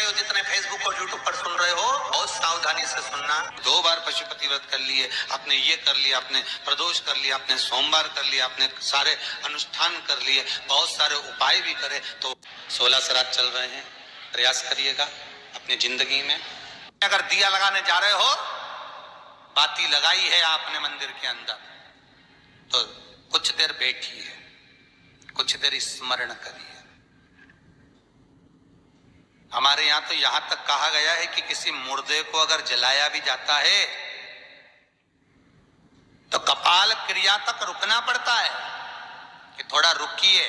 रहे हो, जितने फेसबुक और यूट्यूब पर सुन रहे हो, बहुत सावधानी से सुनना। 2 बार पशुपति व्रत कर लिए, आपने ये कर लिया, आपने प्रदोष कर लिया, आपने सोमवार कर लिया, आपने सारे अनुष्ठान कर लिए, बहुत सारे उपाय भी करे, तो 16 श्राद्ध चल रहे हैं, प्रयास करिएगा अपनी जिंदगी में। अगर दिया लगाने जा रहे हो, बाती लगाई है आपने मंदिर के अंदर, तो कुछ देर बैठिए, कुछ देर स्मरण करिए। हमारे यहां तो यहां तक कहा गया है कि किसी मुर्दे को अगर जलाया भी जाता है तो कपाल क्रिया तक रुकना पड़ता है कि थोड़ा रुकिए,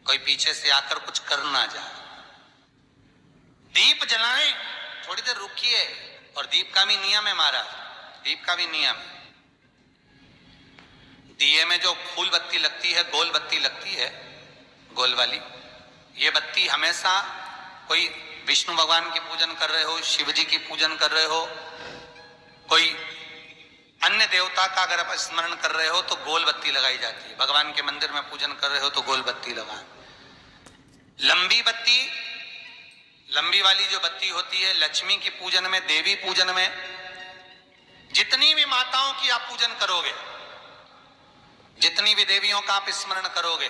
कोई पीछे से आकर कुछ कर ना जाए। दीप जलाएं, थोड़ी देर रुकिए, और दीप का भी नियम है महाराज, दीप का भी नियम है। दिए में जो फूल बत्ती लगती है, गोल बत्ती लगती है, गोल वाली, ये बत्ती हमेशा कोई विष्णु भगवान की पूजन कर रहे हो, शिव जी की पूजन कर रहे हो, कोई अन्य देवता का अगर आप स्मरण कर रहे हो तो गोल बत्ती लगाई जाती है। भगवान के मंदिर में पूजन कर रहे हो तो गोल बत्ती लगाएं। लंबी बत्ती, लंबी वाली जो बत्ती होती है, लक्ष्मी की पूजन में, देवी पूजन में, जितनी भी माताओं की आप पूजन करोगे, जितनी भी देवियों का आप स्मरण करोगे,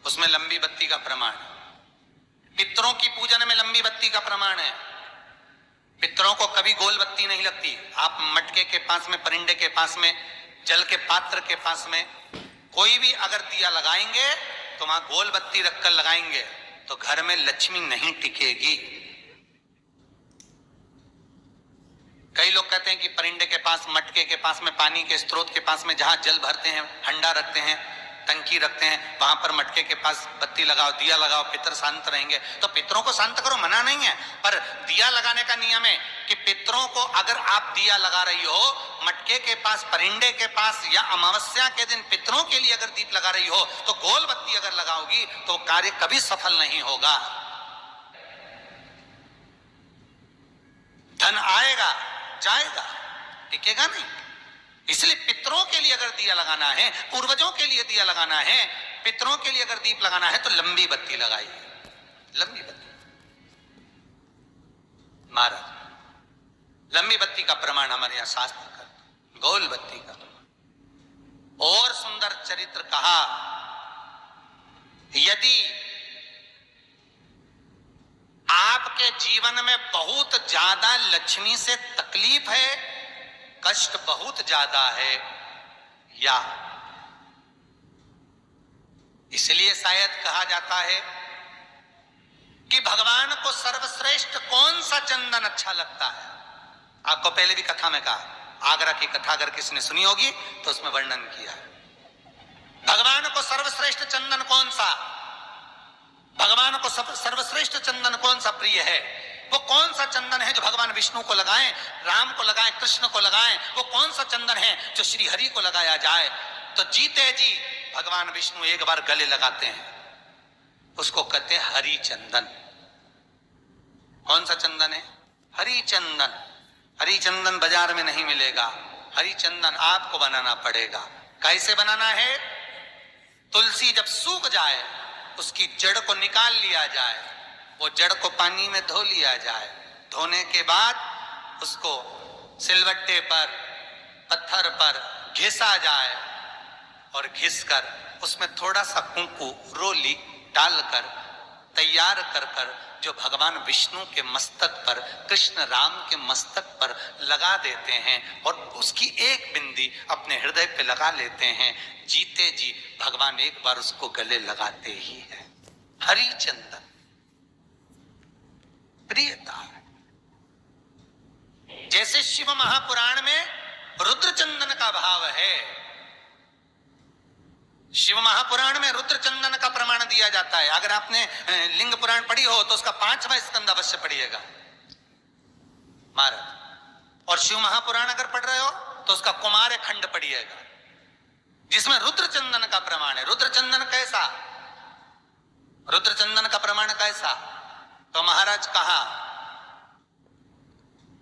उसमें लंबी बत्ती का प्रमाण है। पितरों की पूजन में लंबी बत्ती का प्रमाण है। पितरों को कभी गोल बत्ती नहीं लगती। आप मटके के पास में, परिंदे के पास में, जल के पात्र के पास में कोई भी अगर दिया लगाएंगे तो वहां गोल बत्ती रखकर लगाएंगे तो घर में लक्ष्मी नहीं टिकेगी। कई लोग कहते हैं कि परिंदे के पास, मटके के पास में, पानी के स्रोत के पास में जहां जल भरते हैं, हंडा रखते हैं, टंकी रखते हैं, वहां पर मटके के पास बत्ती लगाओ, दिया लगाओ, पितर शांत रहेंगे। तो पितरों को शांत करो, मना नहीं है, पर दिया लगाने का नियम है कि पितरों को अगर आप दिया लगा रही हो मटके के पास, परिंदे के पास, या अमावस्या के दिन पितरों के लिए अगर दीप लगा रही हो तो गोल बत्ती अगर लगाओगी तो कार्य कभी सफल नहीं होगा। धन आएगा जाएगा, टिकेगा नहीं। इसलिए पितरों के लिए अगर दिया लगाना है, पूर्वजों के लिए दिया लगाना है, पितरों के लिए अगर दीप लगाना है तो लंबी बत्ती लगाइए, लंबी बत्ती। महाराज, लंबी बत्ती का प्रमाण हमारे यहां शास्त्र करते, गोल बत्ती का। और सुंदर चरित्र कहा, यदि आपके जीवन में बहुत ज्यादा लक्ष्मी से तकलीफ है, कष्ट बहुत ज्यादा है, या इसलिए शायद कहा जाता है कि भगवान को सर्वश्रेष्ठ कौन सा चंदन अच्छा लगता है। आपको पहले भी कथा में कहा, आगरा की कथा अगर किसने सुनी होगी तो उसमें वर्णन किया है। भगवान को सर्वश्रेष्ठ चंदन कौन सा, भगवान को सर्वश्रेष्ठ चंदन कौन सा प्रिय है, वो कौन सा चंदन है जो भगवान विष्णु को लगाएं, राम को लगाएं, कृष्ण को लगाएं, वो कौन सा चंदन है जो श्री हरि को लगाया जाए। तो जीते जी भगवान विष्णु एक बार गले लगाते हैं, उसको कहते हैं हरि चंदन। कौन सा चंदन है? हरि चंदन। हरि चंदन बाजार में नहीं मिलेगा, हरि चंदन आपको बनाना पड़ेगा। कैसे बनाना है? तुलसी जब सूख जाए उसकी जड़ को निकाल लिया जाए, वो जड़ को पानी में धो लिया जाए, धोने के बाद उसको सिलवट्टे पर, पत्थर पर घिसा जाए, और घिसकर उसमें थोड़ा सा कुंकू, रोली डालकर तैयार कर कर जो भगवान विष्णु के मस्तक पर, कृष्ण राम के मस्तक पर लगा देते हैं, और उसकी एक बिंदी अपने हृदय पे लगा लेते हैं। जीते जी भगवान एक बार उसको गले लगाते ही है। हरि चंदन प्रियता। जैसे शिव महापुराण में रुद्र चंदन का भाव है, शिव महापुराण में रुद्र चंदन का प्रमाण दिया जाता है। अगर आपने लिंग पुराण पढ़ी हो तो उसका 5वां स्कंद अवश्य पढ़िएगा महाराज, और शिव महापुराण अगर पढ़ रहे हो तो उसका कुमार खंड पढ़िएगा, जिसमें रुद्र चंदन का प्रमाण है। रुद्र चंदन कैसा, रुद्र चंदन का प्रमाण कैसा? तो महाराज कहा,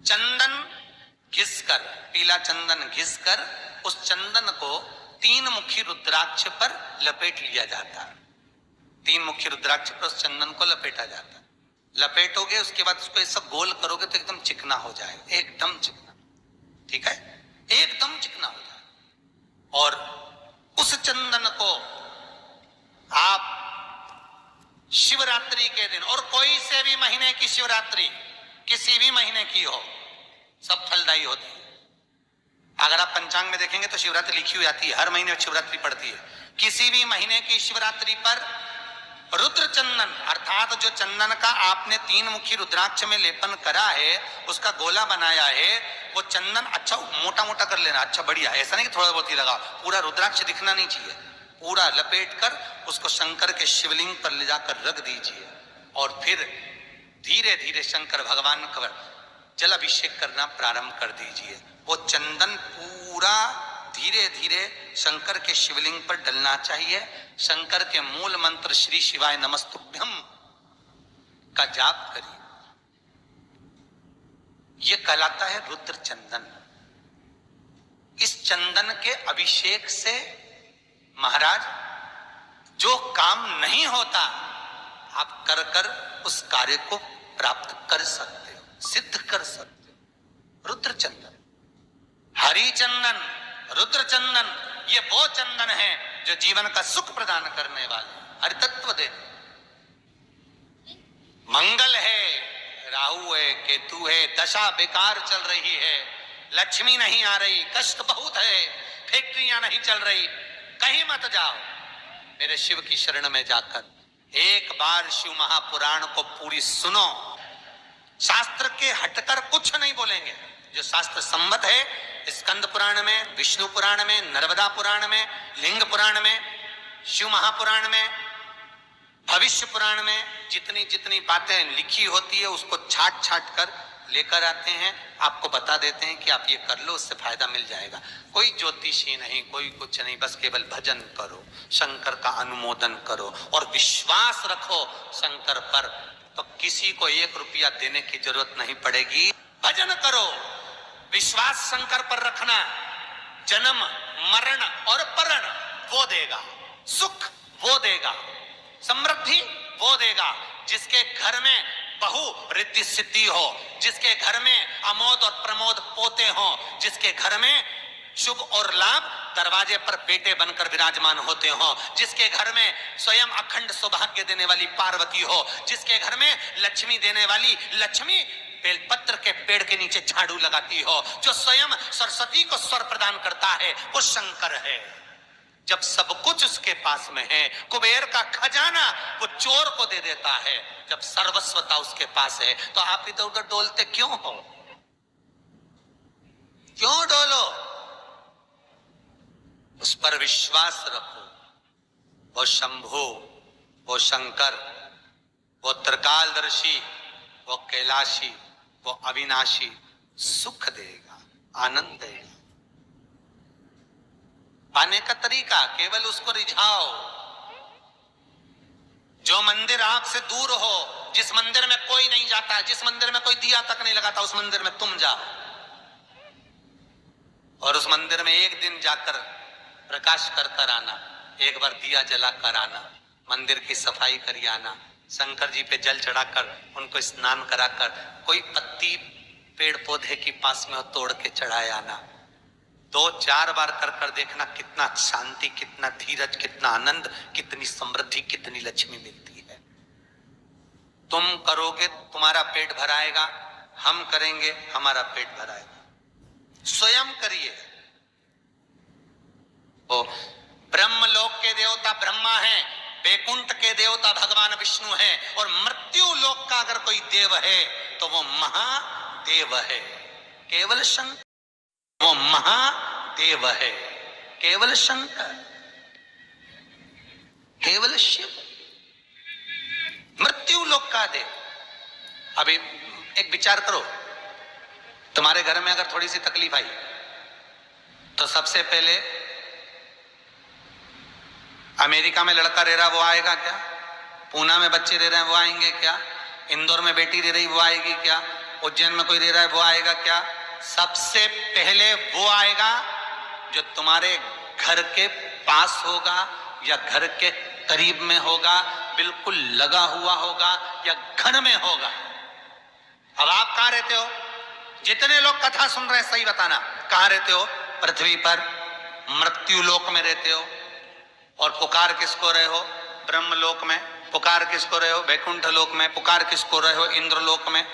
चंदन घिसकर, पीला चंदन घिसकर उस चंदन को 3 मुखी रुद्राक्ष पर लपेट लिया जाता। 3 मुखी रुद्राक्ष पर उस चंदन को लपेटा जाता। लपेटोगे, उसके बाद उसको ऐसा गोल करोगे तो एकदम चिकना हो जाएगा, एकदम चिकना, ठीक है, एकदम चिकना हो जाएगा। और उस चंदन को आप शिवरात्रि के दिन, और कोई से भी महीने की शिवरात्रि, किसी भी महीने की हो, सब फलदायी होती है। अगर आप पंचांग में देखेंगे तो शिवरात्रि लिखी हुई आती है, हर महीने शिवरात्रि पड़ती है। किसी भी महीने की शिवरात्रि पर रुद्र चंदन, अर्थात जो चंदन का आपने 3 मुखी रुद्राक्ष में लेपन करा है, उसका गोला बनाया है, वो चंदन अच्छा मोटा मोटा कर लेना, अच्छा बढ़िया, ऐसा नहीं कि थोड़ा बहुत ही लगा, पूरा रुद्राक्ष दिखना नहीं चाहिए, पूरा लपेट कर उसको शंकर के शिवलिंग पर ले जाकर रख दीजिए। और फिर धीरे धीरे शंकर भगवान का जल अभिषेक करना प्रारंभ कर दीजिए। वो चंदन पूरा धीरे धीरे शंकर के शिवलिंग पर डलना चाहिए। शंकर के मूल मंत्र श्री शिवाय नमस्तुभ्यम का जाप करिए। यह कहलाता है रुद्र चंदन। इस चंदन के अभिषेक से महाराज जो काम नहीं होता, आप कर कर उस कार्य को प्राप्त कर सकते हो, सिद्ध कर सकते हो। रुद्र चंदन, हरि चंदन, रुद्र चंदन, ये वो चंदन है जो जीवन का सुख प्रदान करने वाले, हरि तत्व दे। मंगल है, राहु है, केतु है, दशा बेकार चल रही है, लक्ष्मी नहीं आ रही, कष्ट बहुत है, फैक्ट्रियां नहीं चल रही, कहीं मत जाओ, मेरे शिव की शरण में जाकर एक बार शिव महापुराण को पूरी सुनो। शास्त्र के हटकर कुछ नहीं बोलेंगे, जो शास्त्र सम्मत है, स्कंद पुराण में, विष्णु पुराण में, नर्मदा पुराण में, लिंग पुराण में, शिव महापुराण में, भविष्य पुराण में जितनी जितनी बातें लिखी होती है उसको छाट छाट कर लेकर आते हैं, आपको बता देते हैं कि आप ये कर लो, उससे फायदा मिल जाएगा। कोई ज्योतिषी नहीं, कोई कुछ नहीं, बस केवल भजन करो, शंकर का अनुमोदन करो और विश्वास रखो शंकर पर, तो किसी को 1 रुपया देने की जरूरत नहीं पड़ेगी। भजन करो, विश्वास शंकर पर रखना, जन्म मरण और परण वो देगा, सुख वो देगा, समृद्धि वो देगा। जिसके घर में बहु रिद्धि सिद्धि हो, जिसके घर में अमोद और प्रमोद पोते हो, जिसके घर में शुभ और लाभ दरवाजे पर बेटे बनकर विराजमान होते हो, जिसके घर में स्वयं अखंड सौभाग्य देने वाली पार्वती हो, जिसके घर में लक्ष्मी देने वाली लक्ष्मी बेलपत्र के पेड़ के नीचे झाड़ू लगाती हो, जो स्वयं सरस्वती को स्वर प्रदान करता है, वो शंकर है। जब सब कुछ उसके पास में है, कुबेर का खजाना वो चोर को दे देता है, जब सर्वस्वता उसके पास है, तो आप इधर उधर डोलते क्यों हो? क्यों डोलो? उस पर विश्वास रखो। वो शंभु, वो शंकर, वो त्रिकालदर्शी, वो कैलाशी, वो अविनाशी सुख देगा, आनंद देगा। पाने का तरीका केवल उसको रिझाओ। जो मंदिर आपसे दूर हो, जिस मंदिर में कोई नहीं जाता, जिस मंदिर में कोई दिया तक नहीं लगाता, उस मंदिर में तुम जाओ और उस मंदिर में एक दिन जाकर प्रकाश कर कर आना, एक बार दिया जला कर आना, मंदिर की सफाई करिए आना, शंकर जी पे जल चढ़ाकर उनको स्नान कराकर कोई पत्ती पेड़ पौधे के पास में तोड़ के चढ़ाए आना। 2-4 बार कर कर देखना कितना शांति, कितना धीरज, कितना आनंद, कितनी समृद्धि, कितनी लक्ष्मी मिलती है। तुम करोगे तुम्हारा पेट भराएगा, हम करेंगे हमारा पेट भराएगा। स्वयं करिए। ओ ब्रह्मलोक के देवता ब्रह्मा हैं, वैकुंठ के देवता भगवान विष्णु हैं, और मृत्यु लोक का अगर कोई देव है तो वो महादेव है, केवल शंकर। वो महादेव है, केवल शंकर, केवल शिव, मृत्यु लोक का देव। अभी एक विचार करो, तुम्हारे घर में अगर थोड़ी सी तकलीफ आई तो सबसे पहले अमेरिका में लड़का रह रहा वो आएगा क्या? पूना में बच्चे रह रहे हैं वो आएंगे क्या? इंदौर में बेटी रह रही वो आएगी क्या? उज्जैन में कोई रह रहा है वो आएगा क्या? सबसे पहले वो आएगा जो तुम्हारे घर के पास होगा या घर के करीब में होगा, बिल्कुल लगा हुआ होगा, या घन में होगा? अब आप कहां रहते हो? जितने लोग कथा सुन रहे हैं सही बताना, कहां रहते हो? पृथ्वी पर मृत्यु लोक में रहते हो। और पुकार किसको रहे हो? ब्रह्मलोक में। पुकार किसको रहे हो? वैकुंठ लोक में। पुकार किसको रहे हो? इंद्रलोक में।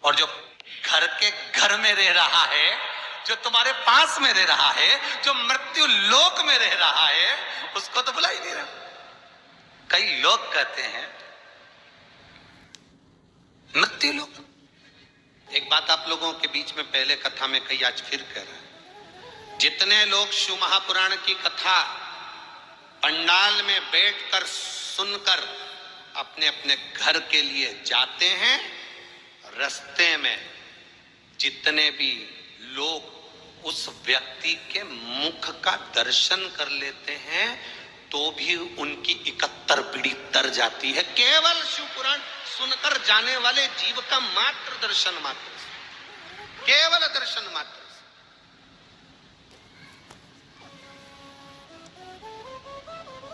और जो घर के घर में रह रहा है, जो तुम्हारे पास में रह रहा है, जो मृत्यु लोक में रह रहा है, उसको तो बुला ही नहीं रहा। कई लोग कहते हैं मृत्यु लोक। एक बात आप लोगों के बीच में पहले कथा में कही, आज फिर कह रहे हैं। जितने लोग शिव महापुराण की कथा पंडाल में बैठकर सुनकर अपने अपने घर के लिए जाते हैं, रास्ते में जितने भी लोग उस व्यक्ति के मुख का दर्शन कर लेते हैं, तो भी उनकी 71 पीढ़ी तर जाती है, केवल शिव पुराण सुनकर जाने वाले जीव का मात्र दर्शन मात्र से, केवल दर्शन मात्र से।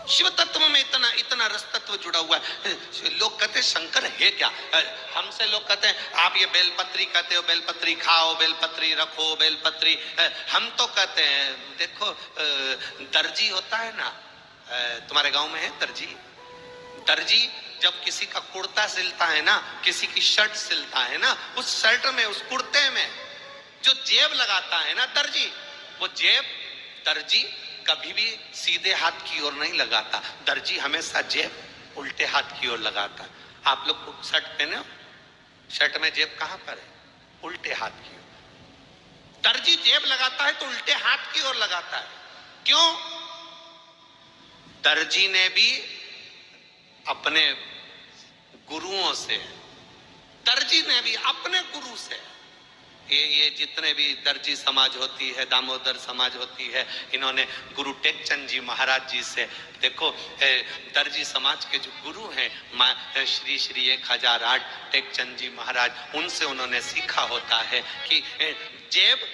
शिव तत्व में इतना इतना रस तत्व जुड़ा हुआ है। लोग कहते हैं शंकर है क्या? हमसे लोग कहते हैं आप ये बेलपत्री कहते हो, बेलपत्री खाओ, बेलपत्री रखो, बेलपत्री। हम तो कहते हैं देखो, दर्जी होता है ना, तुम्हारे गांव में है दर्जी? दर्जी जब किसी का कुर्ता सिलता है ना, किसी की शर्ट सिलता है ना, उस शर्ट में, उस कुर्ते में जो जेब लगाता है ना दर्जी, वो जेब दर्जी कभी भी सीधे हाथ की ओर नहीं लगाता। दर्जी हमेशा जेब उल्टे हाथ की ओर लगाता। आप लोग शर्ट पहने हो, शर्ट में जेब कहां पर है? उल्टे हाथ की ओर। दर्जी जेब लगाता है तो उल्टे हाथ की ओर लगाता है। क्यों? दर्जी ने भी अपने गुरुओं से, दर्जी ने भी अपने गुरु से, ये जितने भी दर्जी समाज होती है, दामोदर समाज होती है, इन्होंने गुरु टेकचंद जी महाराज जी से, देखो दर्जी समाज के जो गुरु हैं श्री श्री 1008 टेकचंद जी महाराज, उनसे उन्होंने सीखा होता है कि जेब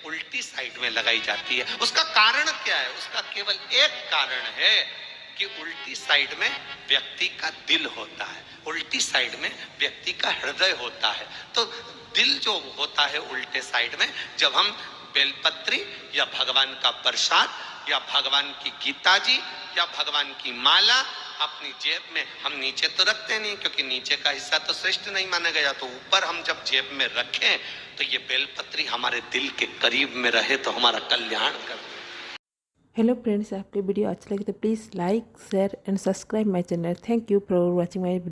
उल्टी साइड में लगाई जाती है। उसका कारण क्या है? उसका केवल एक कारण है कि उल्टी साइड में व्यक्ति का दिल होता है, उल्टी साइड में व्यक्ति का हृदय होता है। तो दिल जो होता है उल्टे साइड में, जब हम बेलपत्री या भगवान का प्रसाद या भगवान की गीता जी या भगवान की माला अपनी जेब में, हम नीचे तो रखते नहीं क्योंकि नीचे का हिस्सा तो श्रेष्ठ नहीं माना गया, तो ऊपर हम जब जेब में रखें तो ये बेलपत्री हमारे दिल के करीब में रहे तो हमारा कल्याण कर। हेलो फ्रेंड्स, आपके वीडियो अच्छा लगे तो please like share and subscribe my channel. Thank you for watching my